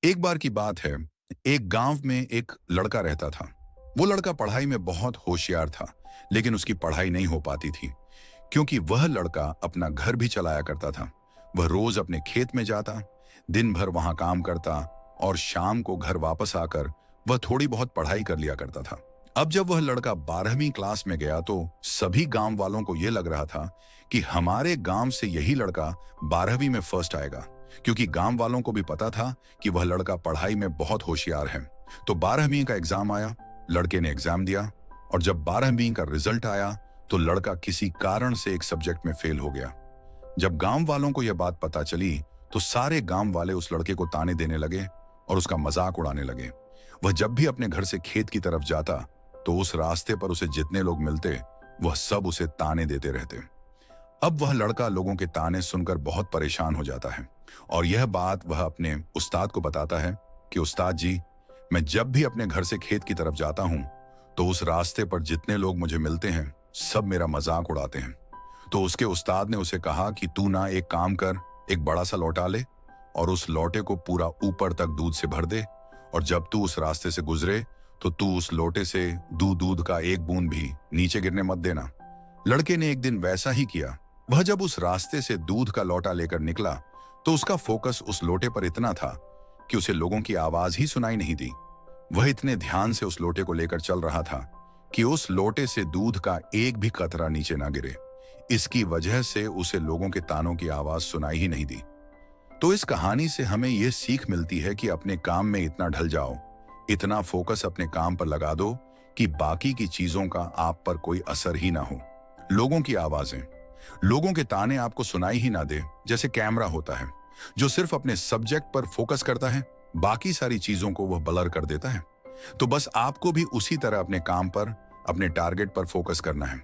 एक बार की बात है। एक गांव में एक लड़का रहता था। वो लड़का पढ़ाई में बहुत होशियार था, लेकिन उसकी पढ़ाई नहीं हो पाती थी क्योंकि वह लड़का अपना घर भी चलाया करता था। वह रोज अपने खेत में जाता, दिन भर वहां काम करता और शाम को घर वापस आकर वह थोड़ी बहुत पढ़ाई कर लिया करता था। अब जब वह लड़का 12वीं क्लास में गया तो सभी गांव वालों को यह लग रहा था कि हमारे गांव से यही लड़का 12वीं में फर्स्ट आएगा, क्योंकि गांव वालों को भी पता था कि वह लड़का पढ़ाई में बहुत होशियार है। तो 12वीं का एग्जाम आया, लड़के ने एग्जाम दिया और जब 12वीं का रिजल्ट आया तो लड़का किसी कारण से एक सब्जेक्ट में फेल हो गया। जब गांव वालों को यह बात पता चली तो सारे गांव वाले उस लड़के को ताने देने लगे और उसका मजाक उड़ाने लगे। वह जब भी अपने घर से खेत की तरफ जाता तो उस रास्ते पर उसे जितने लोग मिलते वह सब उसे ताने देते रहते। अब वह लड़का लोगों के ताने सुनकर बहुत परेशान हो जाता है और यह बात वह अपने उस्ताद को बताता है कि उस्ताद जी, मैं जब भी अपने घर से खेत की तरफ जाता हूं तो उस रास्ते पर जितने लोग मुझे मिलते हैं सब मेरा मजाक उड़ाते हैं। तो उसके उस्ताद ने उसे कहा कि तू ना एक काम कर, एक बड़ा सा लौटा ले और उस लोटे को पूरा ऊपर तक दूध से भर दे और जब तू उस रास्ते से गुजरे तो तू उस लोटे से दूध का एक बूंद भी नीचे गिरने मत देना। लड़के ने एक दिन वैसा ही किया। वह जब उस रास्ते से दूध का लोटा लेकर निकला तो उसका फोकस उस लोटे पर इतना था कि उसे लोगों की आवाज ही सुनाई नहीं दी। वह इतने ध्यान से उस लोटे को लेकर चल रहा था कि उस लोटे से दूध का एक भी कतरा नीचे ना गिरे। इसकी वजह से उसे लोगों के तानों की आवाज सुनाई ही नहीं दी। तो इस कहानी से हमें यह सीख मिलती है कि अपने काम में इतना ढल जाओ, इतना फोकस अपने काम पर लगा दो कि बाकी की चीजों का आप पर कोई असर ही ना हो। लोगों की आवाजें, लोगों के ताने आपको सुनाई ही ना दे। जैसे कैमरा होता है जो सिर्फ अपने सब्जेक्ट पर फोकस करता है, बाकी सारी चीजों को वह ब्लर कर देता है। तो बस आपको भी उसी तरह अपने काम पर, अपने टारगेट पर फोकस करना है।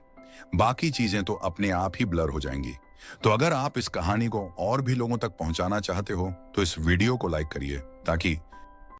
बाकी चीजें तो अपने आप ही ब्लर हो जाएंगी। तो अगर आप इस कहानी को और भी लोगों तक पहुंचाना चाहते हो तो इस वीडियो को लाइक करिए ताकि